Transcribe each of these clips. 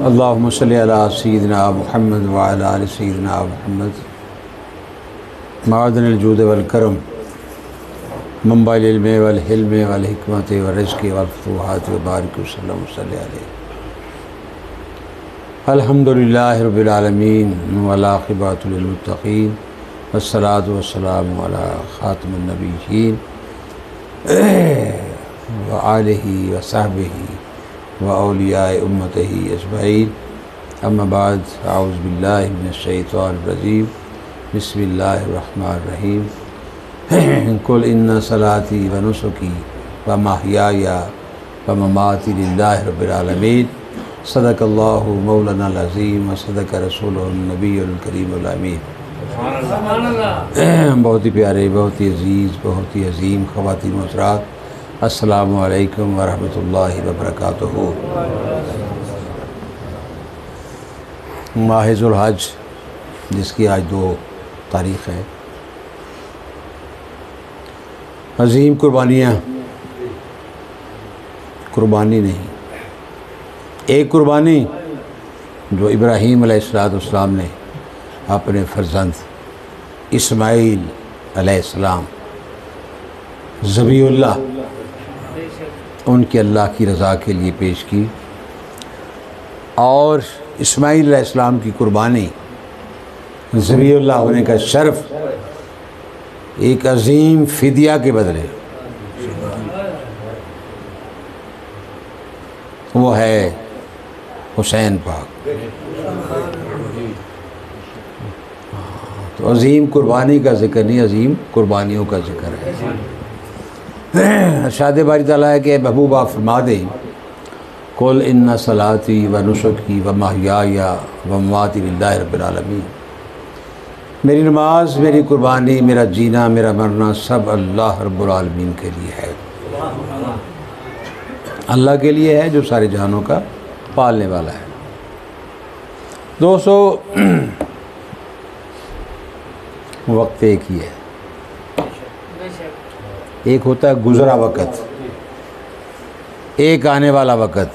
अल्लाहुम्मा सल्लि अला सय्यिदिना मुहम्मद व अला आलि सय्यिदिना मुहम्मद। मादनिल जूद वल करम मंबाइल इल्म वल हिल्म वल हिकमत व रिज़्क़ वल फुतूहात व बारिक वसल्लम सल्लि अलैहि। अल्हम्दुलिल्लाहि रब्बिल आलमीन वल आक़िबतु लिल मुत्तक़ीन वस्सलातु वस्सलामु अला ख़ातिमिन नबिय्यीन व आलिहि व सहबिहि व औलियाए उम्मतिही अजमईन। अम्मा बाद, अऊज़ु बिल्लाहि मिनश शैतानिर रजीम। बिस्मिल्लाहिर रहमानिर रहीम। कुल इन्ना सलाती व नुसुकी व महयाया व ममाती लिल्लाहि रब्बिल आलमीन। सदक़ल्लाहु मौलानाल अज़ीम व सदक़ रसूलुहुन नबियुल करीमुल अमीन। बहुत ही प्यारे, बहुत ही अज़ीज़, बहुत ही अज़ीम ख़वातीन व हज़रात, अस्सलामु अलैकुम व रहमतुल्लाहि व बरकातुहू। माह ज़ुल्हज, जिसकी आज 2 तारीख़ है। अज़ीम कुर्बानियाँ, कुर्बानी नहीं, एक कुर्बानी जो इब्राहीम अलैहिस्सलाम ने अपने फ़र्ज़ंद इस्माईल अलैहिस्सलाम ज़बीहुल्लाह उनके अल्लाह की रज़ा के लिए पेश की, और इस्माईल अलैहिस्सलाम की कुर्बानी ज़बीहुल्लाह होने का शर्फ़ एक अज़ीम फ़िदिया के बदले वो है हुसैन पाक। तो अज़ीम कुर्बानी का ज़िक्र नहीं, अज़ीम कुर्बानियों का ज़िक्र है। शाद बारी ताला है कि महबूबा फरमा दे, कुल इन्ना सलाती व नुसुकी व महयाया व ममाती लिल्लाहि रब्बिल आलमीन। मेरी नमाज, मेरी कुर्बानी, मेरा जीना, मेरा मरना सब अल्लाह रब्बुल आलमीन के लिए है। अल्लाह के लिए है जो सारे जहानों का पालने वाला है। दोस्तों, वक्त एक ही है। एक होता है गुज़रा वक़्त, एक आने वाला वक़्त,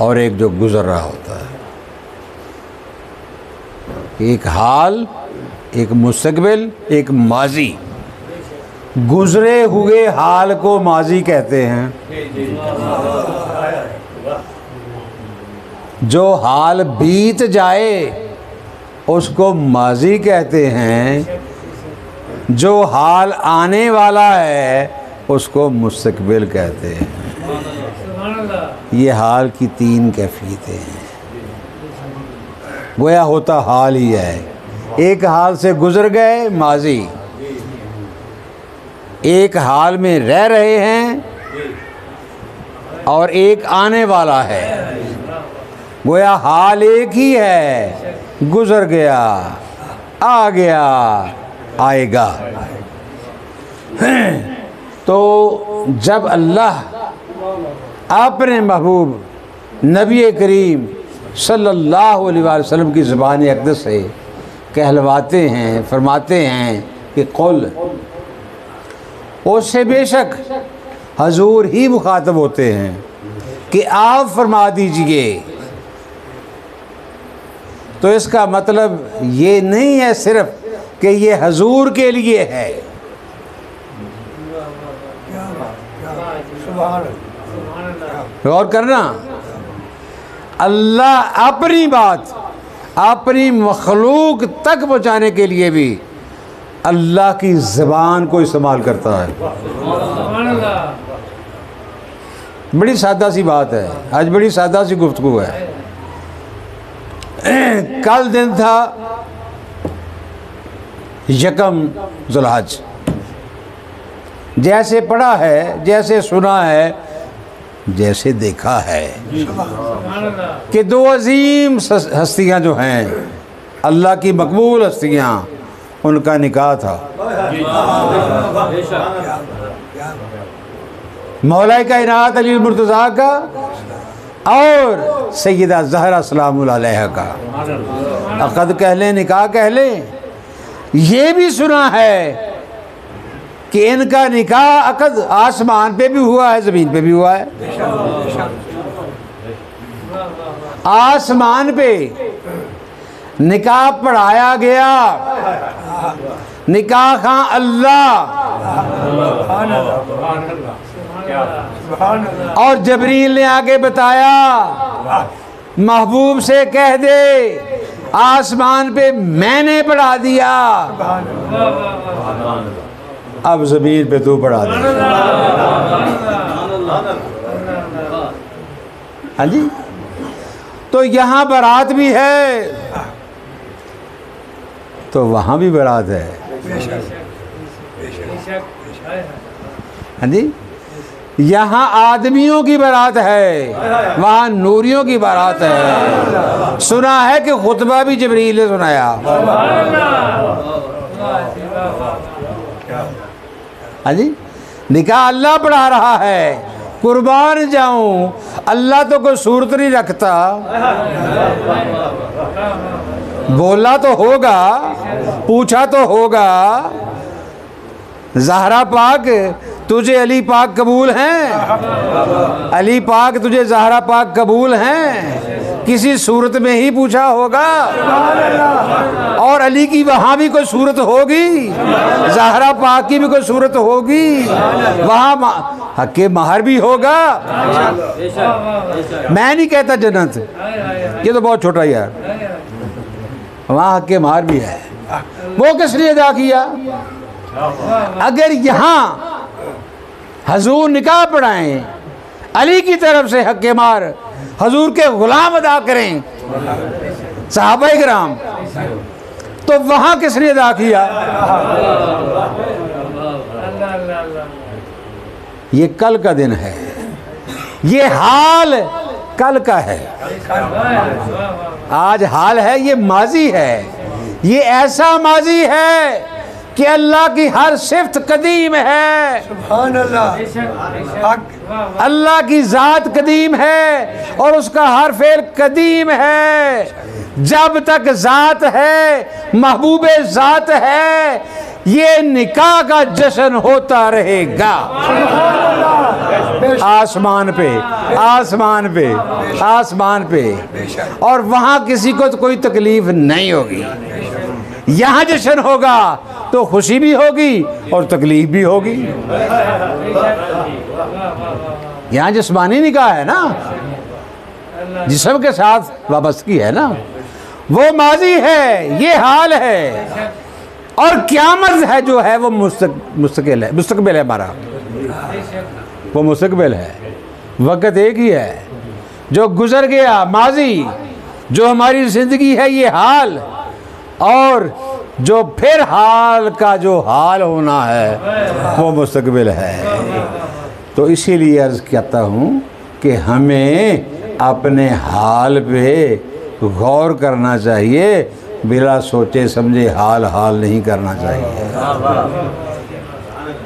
और एक जो गुज़र रहा होता है। एक हाल, एक मुस्तक़बिल, एक माजी। गुज़रे हुए हाल को माजी कहते हैं। जो हाल बीत जाए उसको माजी कहते हैं। जो हाल आने वाला है उसको मुस्तक़बिल कहते हैं। ये हाल की 3 कैफियतें हैं। गोया होता हाल ही है। एक हाल से गुज़र गए, माजी। एक हाल में रह रहे हैं और एक आने वाला है। गोया हाल एक ही है, गुज़र गया, आ गया, आएगा। तो जब अल्लाह अपने महबूब नबी करीम सल्लल्लाहु अलैहि वसल्लम की ज़ुबान अक़दस से कहलवाते हैं, फरमाते हैं कि कुल, उससे बेशक हजूर ही मुखातब होते हैं कि आप फरमा दीजिए। तो इसका मतलब ये नहीं है सिर्फ कि ये हजूर के लिए है। गौर करना, अल्लाह अपनी बात अपनी मखलूक तक पहुँचाने के लिए भी अल्लाह की ज़बान को इस्तेमाल करता है। बड़ी सादा सी बात है, आज बड़ी सादा सी गुफ्तगू है। कल दिन था यकम ज़ुल्हज। जैसे पढ़ा है, जैसे सुना है, जैसे देखा है कि 2 अजीम हस्तियां जो हैं, अल्लाह की मकबूल हस्तियां, उनका निकाह था। मौला कायनात अली मुर्तज़ा का और सैयदा ज़हरा सलामुल्लाह अलैहा का अक़द कह लें, निकाह कह लें। ये भी सुना है कि इनका निकाह अक़द आसमान पे भी हुआ है, ज़मीन पे भी हुआ है। आसमान पे निकाह पढ़ाया गया। निकाह खां अल्लाह और जबरील ने आगे बताया महबूब से कह दे आसमान पे मैंने पढ़ा दिया, अब ज़मीन पे तू पढ़ा दे। हाँ जी, तो यहाँ बारात भी है तो वहाँ भी बारात है। हाँ जी, यहाँ आदमियों की बारात है, वहाँ नूरियों की बारात है। सुना है कि खुतबा भी जिब्रील ने सुनाया। हाँ जी, निकाह अल्लाह पढ़ा रहा है। कुर्बान जाऊं, अल्लाह तो कोई सूरत नहीं रखता। बोला तो होगा, पूछा तो होगा, ज़हरा पाक तुझे अली पाक कबूल हैं? अली पाक तुझे ज़हरा पाक कबूल हैं? किसी सूरत में ही पूछा होगा। और अली की वहाँ भी कोई सूरत होगी, ज़हरा पाक की भी कोई सूरत होगी, वहाँ हक़ महर भी होगा। मैं नहीं कहता जन्नत, ये तो बहुत छोटा यार, वहाँ हक़ महर भी है। वो किसने अदा किया? अगर यहाँ हजूर निकाह पढ़ाएं, अली की तरफ से हक़ महर हजूर के गुलाम अदा करें सहाबाए किराम, तो वहाँ किसने अदा किया? ये कल का दिन है, ये हाल कल का है। आज हाल है, ये माजी है। ये ऐसा माजी है कि अल्लाह की हर सिफ्त कदीम है। सुभान अल्लाह। अल्लाह की ज़ात कदीम है और उसका हर फेल कदीम है। जब तक ज़ात है, महबूबे ज़ात है, ये निकाह का जश्न होता रहेगा। आसमान पे, आसमान पे, आसमान पे, और वहाँ किसी को तो कोई तकलीफ नहीं होगी। यहाँ जश्न होगा तो खुशी भी होगी और तकलीफ भी होगी। यहाँ जिस्मानी निकाह है ना, जिस्म के साथ वाबस्तगी है ना, वो माजी है, ये हाल है। और क़यामत है जो है वो मुस्तकिल है, मुस्तकबिल है हमारा, वो मुस्तकबिल है। वक़्त एक ही है, जो गुज़र गया माजी, जो हमारी ज़िंदगी है ये हाल, और जो फिर हाल का जो हाल होना है वो मुस्तकबिल है। तो इसीलिए अर्ज़ करता हूँ कि हमें अपने हाल पे गौर करना चाहिए, बिला सोचे समझे हाल हाल नहीं करना चाहिए।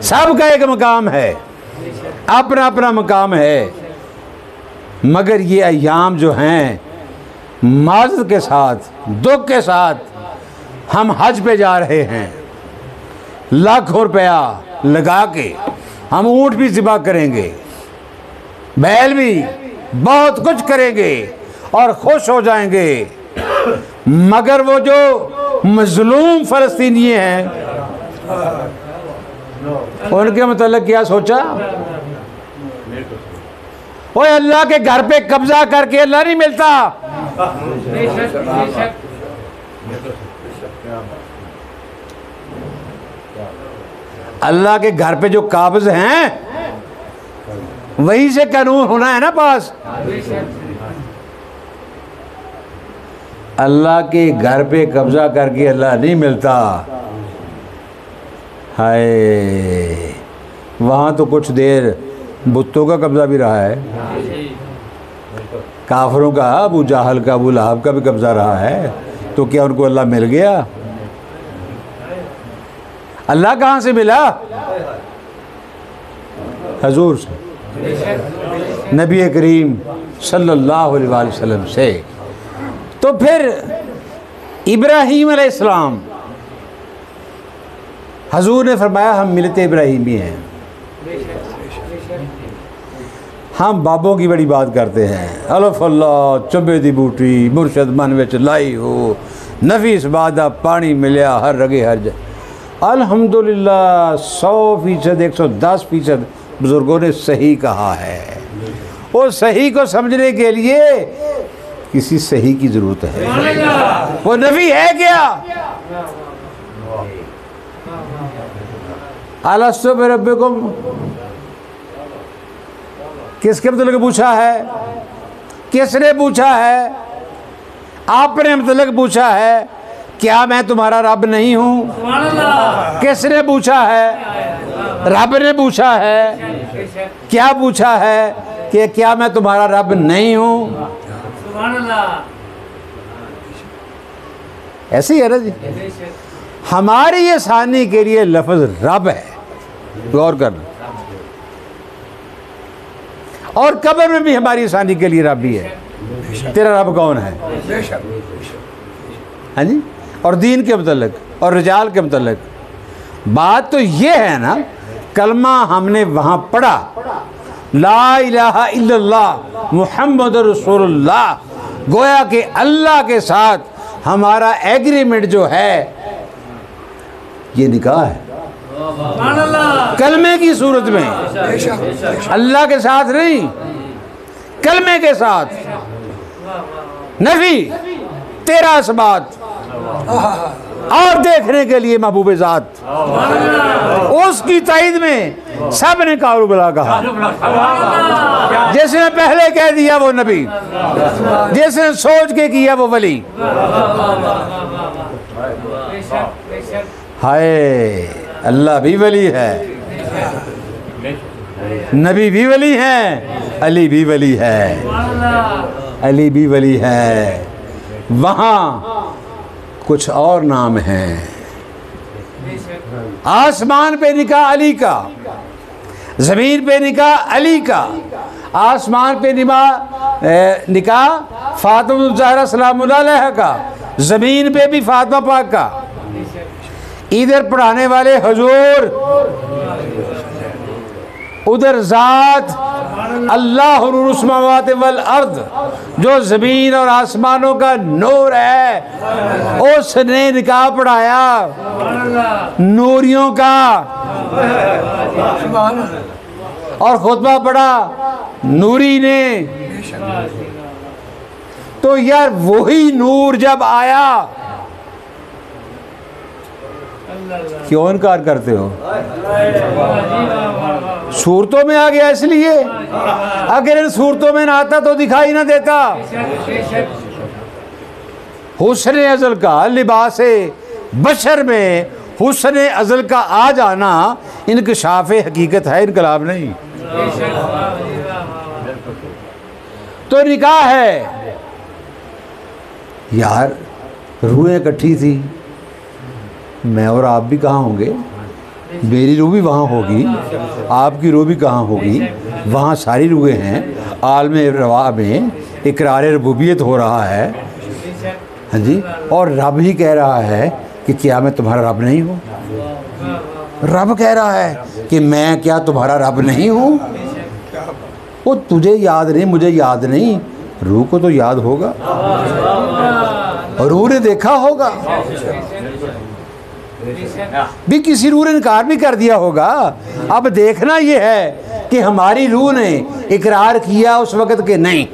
सबका एक मकाम है, अपना अपना मकाम है, मगर ये अय्याम जो हैं माज़रत के साथ, दुख के साथ हम हज पे जा रहे हैं, लाखों रुपया लगा के हम ऊँट भी ज़िबा करेंगे, बैल भी, बहुत कुछ करेंगे और खुश हो जाएंगे। मगर वो जो मजलूम फ़लस्तीनी हैं उनके मतलब क्या सोचा? ओए अल्लाह के घर पे कब्जा करके अल्लाह नहीं मिलता। अल्लाह के घर पे जो काबिज हैं वहीं से कानून होना है ना पास। अल्लाह के घर पे कब्जा करके अल्लाह नहीं मिलता। हाय, वहाँ तो कुछ देर बुतों का कब्जा भी रहा है, काफरों का, अबू जाहल का, अबू लहब का भी कब्जा रहा है। तो क्या उनको अल्लाह मिल गया? अल्लाह कहाँ से मिला? हजूर से, नबी करीम सल्लल्लाहु अलैहि वसल्लम से। तो फिर इब्राहीम अलैहिस्सलाम, हजूर ने फरमाया हम मिलते इब्राहीमी हैं। हम बाबों की बड़ी बात करते हैं। अल्लाह चुबे दी बूटी मुर्शद मन विच लाई हो, नफीस बादा पानी मिलया हर रगे हर जगह। अल्हम्दुलिल्लाह 100%, 110% बुज़ुर्गों ने सही कहा है। वो सही को समझने के लिए किसी सही की ज़रूरत है। वो नबी है क्या? अलस्तु बिरब्बिकुम किसके मतलब पूछा है? किसने पूछा है? आपने मतलब पूछा है, क्या मैं तुम्हारा रब नहीं हूँ? किसने पूछा है? रब ने पूछा है। क्या पूछा है कि क्या मैं तुम्हारा रब नहीं हूँ? ऐसे ही है ना जी। हमारी आसानी के लिए लफ्ज़ रब है, गौर करना। और कब्र में भी हमारी आसानी के लिए रब भी है। तेरा रब कौन है? हाँ जी। और दीन के मतलब और रिजाल के मतलब बात तो ये है ना, कलमा हमने वहाँ पढ़ा, ला इलाहा इल्लल्लाह मुहम्मद रसूलुल्लाह, गोया कि अल्लाह के साथ हमारा एग्रीमेंट जो है ये निकाह है। कलमे की सूरत में, अल्लाह के साथ नहीं, कलमे के साथ। नफी तेरा इस्बात और देखने के लिए महबूब ज़ात, उसकी ताईद में सब ने कारुबला कहा। जिसने पहले कह दिया वो नबी, जिसने सोच के किया वो वली। हाय, अल्लाह भी वली है, नबी भी वली है, अली भी वली है, अली भी वली है। वहाँ कुछ और नाम हैं। आसमान पे निकाह अली का, ज़मीन पे निकाह अली का। आसमान पे निकाह फातिमा ज़हरा सलामुल्लाह अलैहा का, ज़मीन पे भी फातिमा पाक का। इधर पढ़ाने वाले हुजूर, उधर ज़ात अल्लाह नूरुस समावात वल अर्द, जो ज़मीन और आसमानों का नूर है, उसने निकाह पढ़ाया नूरियों का और खुतबा पढ़ा नूरी ने। तो यार वही नूर जब आया, क्यों इनकार करते हो? सूरतों में आ गया इसलिए। अगर इन सूरतों में ना आता तो दिखाई ना देता। हुस्न अज़ल का लिबास बशर में हुस्न अज़ल का आ जाना इनकशाफ हकीकत है, इनकलाब नहीं। तो निकाह है यार, रूहें इकट्ठी थी, मैं और आप भी कहाँ होंगे? मेरी रूह भी वहाँ होगी, आपकी रूह भी कहाँ होगी? वहाँ सारी रूहें हैं। आलम रवा में इकरार रबूबियत हो रहा है, हाँ जी। और रब ही कह रहा है कि क्या मैं तुम्हारा रब नहीं हूँ? रब कह रहा है कि मैं क्या तुम्हारा रब नहीं हूँ? वो तुझे याद नहीं, मुझे याद नहीं, रूह को तो याद होगा, और रूह ने देखा होगा भी, किसी रूह ने इनकार भी कर दिया होगा। अब देखना ये है कि हमारी रूह ने इकरार किया उस वक़्त के नहीं।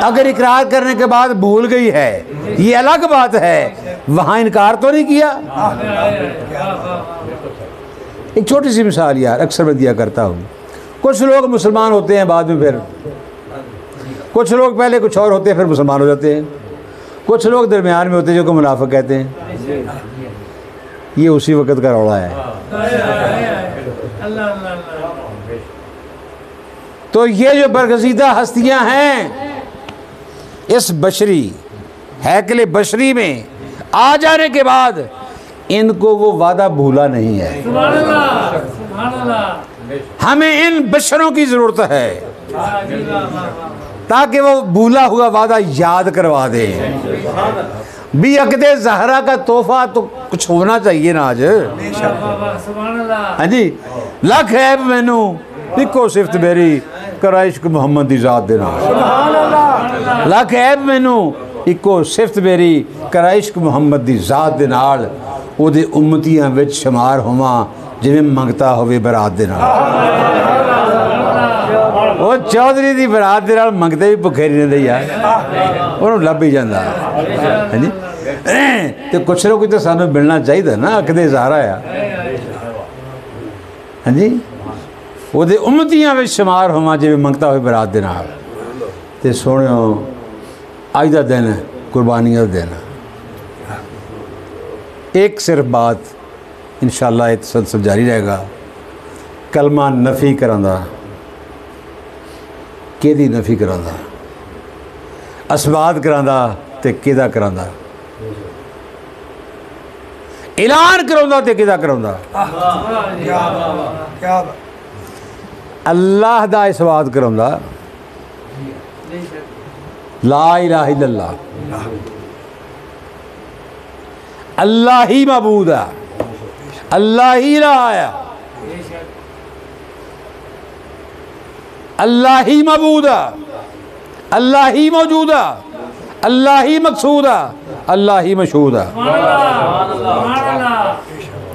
अगर इकरार करने के बाद भूल गई है, ये अलग बात है, वहाँ इनकार तो नहीं किया। एक छोटी सी मिसाल यार अक्सर मैं दिया करता हूँ। कुछ लोग मुसलमान होते हैं बाद में, फिर कुछ लोग पहले कुछ और होते हैं फिर मुसलमान हो जाते हैं, कुछ लोग दरमियान में होते हैं जो को मुनाफिक कहते हैं। ये उसी वक़्त का रौला है। तो ये जो बरगज़ीदा हस्तियां हैं, इस बशरी हैकल बशरी में आ जाने के बाद इनको वो वादा भूला नहीं है। हमें इन बशरों की ज़रूरत है ताकि वो भूला हुआ वादा याद करवा दे। भी अक़दे ज़हरा का तोहफा तो कुछ होना चाहिए ना आज। हाँ जी, लख ऐब मैनू इको सिफत मेरी करा इश्क मुहम्मद दी ज़ात दे नाल। लख ऐब मैनू इको सिफत मेरी करा इश्क मुहम्मद दी ज़ात दे नाल। ओदे उम्मतियां विच शुमार होवां जिवें मंगता होवे बरात दे नाल। वो चौधरी दी बरात दे नाल मंगते भी भुखे नहीं रहिंदे यार, उन्होंने लभ ही जाता है जी। तो कुछ ना कुछ तो सानू मिलना चाहिए ना, अख दे इज़हारा आ। हाँ जी, ਉਹਦੇ ਉਮਤੀਆਂ ਵਿੱਚ शुमार होवां जिवें मंगता होवे बरात दे नाल। ते सोहणिओ अज दा दिन कुर्बानियां दा दिन। एक सिर्फ बात इंशाअल्लाह ये तसलसल जारी रहेगा, कलमा नफ़ी करांदा, किहदी नफ़ी करांदा, असबात करांदा ते किहदा करांदा, ऐलान करांदा ते किहदा करांदा। अल्लाह दा इसबात करांदा, ला इलाहा इल्लल्लाह, अल्लाह ही मबूद है, अल्लाह ही इलाहा है, अल्लाह ही मबूद है, अल्लाह ही मौजूद है, अल्लाह ही मकसूद है, अल्लाह ही मशहूद है।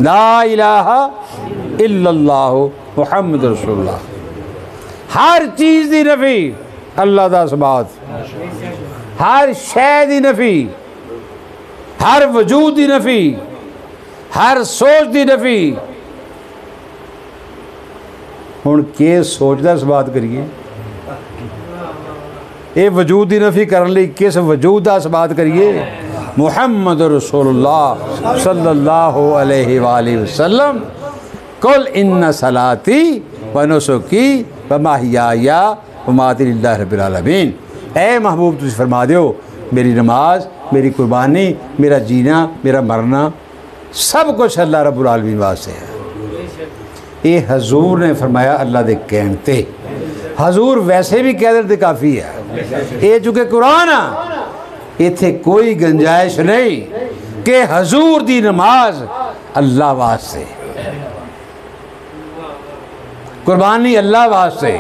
ला इलाहा इल्लल्लाह मुहम्मद रसूलुल्लाह। हर चीज़ दी नफ़ी, अल्लाह दा इसबात, हर शै दी नफ़ी, हर वजूद दी नफ़ी, हर सोच दी नफ़ी। हुण किस सोच दा इसबात करिए, ये वजूद की नफ़ी करने लई किस वजूद का इसबात करिए। मुहम्मद रसूलुल्लाह सल्लल्लाहु अलैहि वसल्लम कुल इन्ना सलाती व नुसुकी व महयाया व माती लिल्लाहि रब्बिल आलमीन। ऐ महबूब तुझ फरमा दो, मेरी नमाज, मेरी कुर्बानी, मेरा जीना, मेरा मरना सब कुछ अल्लाह रब्बुल आलमीन वास्ते है। ये हजूर ने फरमाया अल्लाह दे कहण ते। हजूर वैसे भी कह दे काफ़ी है, ये चूँकि कुरान आ, इत्थे कोई गुंजाइश नहीं कि हजूर दी नमाज अल्लाह वास्ते, कुर्बानी अल्लाह वास्ते,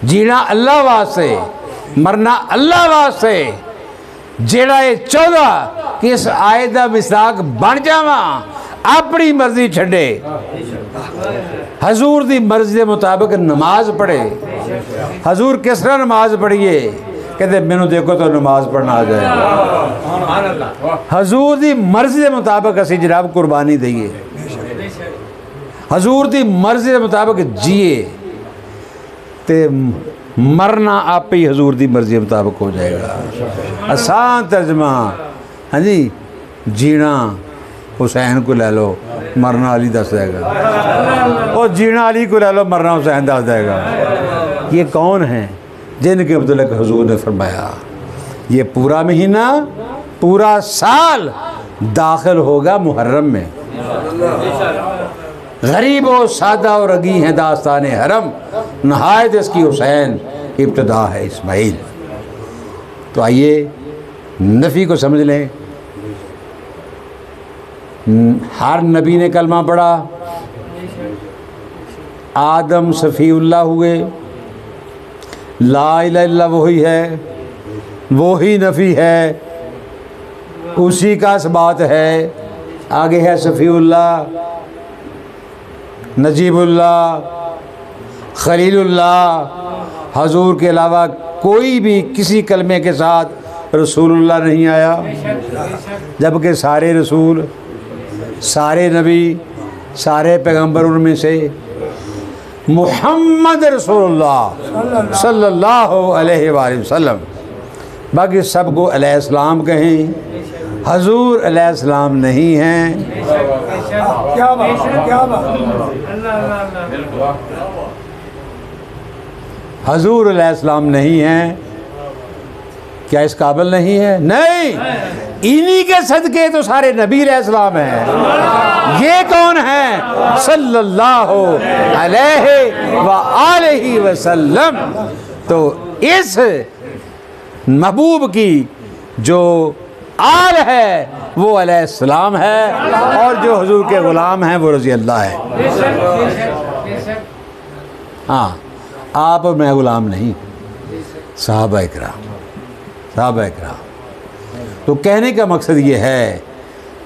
जीना अल्लाह वास्ते, मरना अल्लाह वास्ते। जेड़ा ये चाहता कि इस आयत दा मिसाक बन जावा, अपनी मर्जी छड्डे, हजूर दी मर्जी के मुताबिक नमाज पढ़े। हजूर किस तरह नमाज पढ़िए, कहते मैनू देखो तो नमाज पढ़ना आ जाए। हजूर दी मर्जी के मुताबिक असी जनाब कुर्बानी दईए, हजूर दी मर्जी के मुताबिक जिए, ते मरना आप ही हजूर दी मर्जी के मुताबिक हो जाएगा। आसान तर्जमा, हाँ जी, जीना हुसैन को ले लो, मरना अली दस देगा, और जीना अली को ले लो, मरना हुसैन दस देगा। ये कौन है जिनके अब्दुल्ला के हजूर ने फरमाया ये पूरा महीना, पूरा साल दाखिल होगा मुहर्रम में। गरीब और सादा और रगी हैं दास्तान हरम, नहायत इसकी हुसैन, इब्तदा है इस्माइल। तो आइए नफ़ी को समझ लें। हर नबी ने कलमा पढ़ा, आदम सफ़ीउल्लाह हुए, ला इलाहा इल्लल्लाह वही है, वही नफ़ी है, उसी का इसबात है। आगे है सफ़ीउल्लाह, नजीबुल्लाह, खलीलुल्लाह। हजूर के अलावा कोई भी किसी कलमे के साथ रसूलुल्लाह नहीं आया, जबकि सारे रसूल, सारे नबी, सारे पैगंबर उनमें से मुहम्मद रसूलुल्लाह सल्लल्लाहु अलैहि वसल्लम, बाकी सबको अलैहिस्सलाम कहें, हजूर अलैहिस्सलाम नहीं हैं। क्या बात, क्या बात। हजूर अलैहिस्सलाम नहीं हैं, क्या इस काबिल नहीं है? नहीं, इन्हीं के सदके तो सारे नबी अलैहिस्सलाम हैं। ये कौन है? सल्लल्लाहु अलैहि व आलिहि वसल्लम। तो इस महबूब की जो आल है वो अलैहिस्सलाम है, और जो हुजूर के ग़ुलाम हैं वो रज़ी अल्लाह है। हाँ, आप और मैं गुलाम नहीं, सहाबा इकराम। तो कहने का मकसद ये है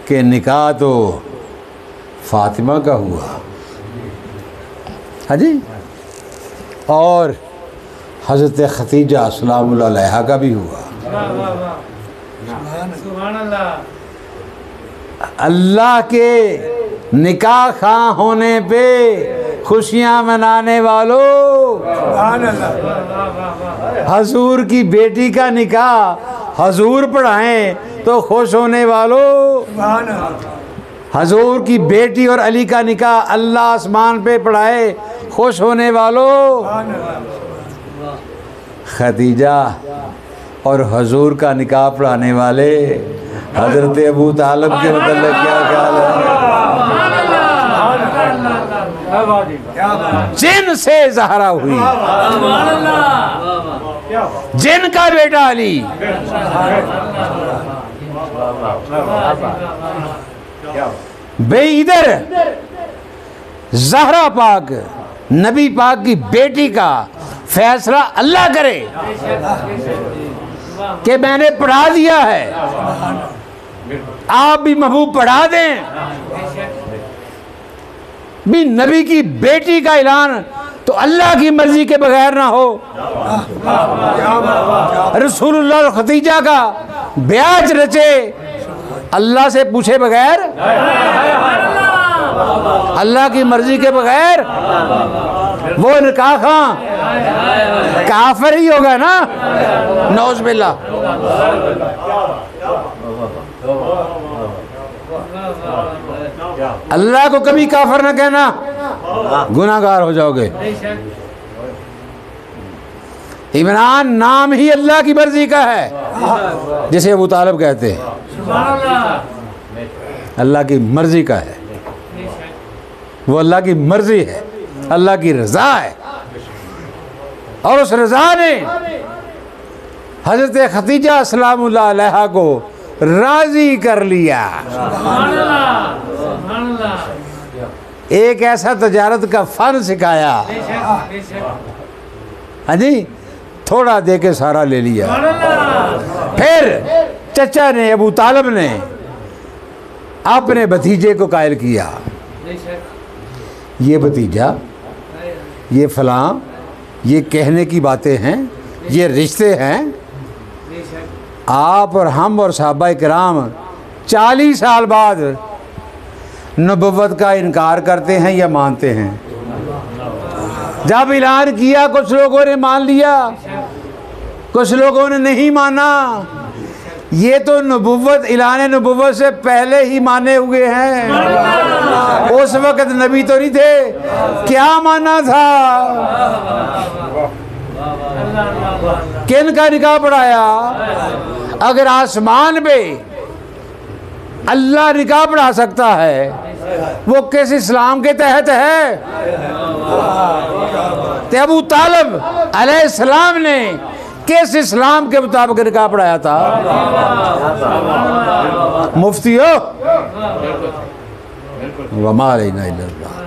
कि निकाह तो फातिमा का हुआ, हाँ जी, और हज़रत खतीजा सलामुल्लाह अलैहा का भी हुआ। अल्लाह के निकाह खां होने पे खुशियाँ मनाने वालों, हजूर की बेटी का निकाह हजूर पढ़ाएं तो खुश होने वालों, हजूर की बेटी और अली का निकाह अल्लाह आसमान पे पढ़ाए खुश होने वालों। खदीजा और हजूर का निकाह पढ़ाने वाले हजरत अबू तालिब के मतलब क्या ख्याल है? जिन से ज़हरा हुई, जिन का बेटा अली, बे इधर ज़हरा पाक नबी पाक की बेटी का फैसला अल्लाह करे कि मैंने पढ़ा दिया है, आप भी महबूब पढ़ा दें। भी नबी की बेटी का ऐलान तो अल्लाह की मर्जी के बगैर ना हो। रसूलुल्लाह और खदीजा का ब्याज रचे अल्लाह से पूछे बगैर, अल्लाह की मर्जी के बगैर, वो निकाह खां काफिर ही होगा ना, नौज बिल्लाह। अल्लाह को कभी काफिर न कहना, गुनाहगार हो जाओगे। इमरान नाम ही अल्लाह की मर्जी का है, जिसे अबू तालिब कहते हैं, अल्लाह की मर्जी का है, वो अल्लाह की मर्जी है, अल्लाह की रज़ा है। और उस रज़ा ने हज़रत खदीजा सलामुल्लाह अलैहा को राज़ी कर लिया। एक ऐसा तजारत का फन सिखाया, हाँ जी, थोड़ा दे के सारा ले लिया। फिर चचा ने, अबू तालिब ने अपने भतीजे को कायल किया, ये भतीजा, ये फलां, ये कहने की बातें हैं, ये रिश्ते हैं। आप और हम और सहाबा इकराम 40 साल बाद नबुव्वत का इनकार करते हैं या मानते हैं? जब ऐलान किया कुछ लोगों ने मान लिया, कुछ लोगों ने नहीं माना। ये तो नबुव्वत, ऐलान नबुव्वत से पहले ही माने हुए हैं। उस वक़्त नबी तो नहीं थे, क्या माना था? किन का निकाह पढ़ाया? अगर आसमान पे अल्लाह निकाह पढ़ा सकता है, वो किस इस्लाम के तहत है? तो अबू तालिब अलैहिस्सलाम ने किस इस्लाम के मुताबिक निकाह पढ़ाया था? मुफ्ती हो वमा अलैना इल्लल्लाह।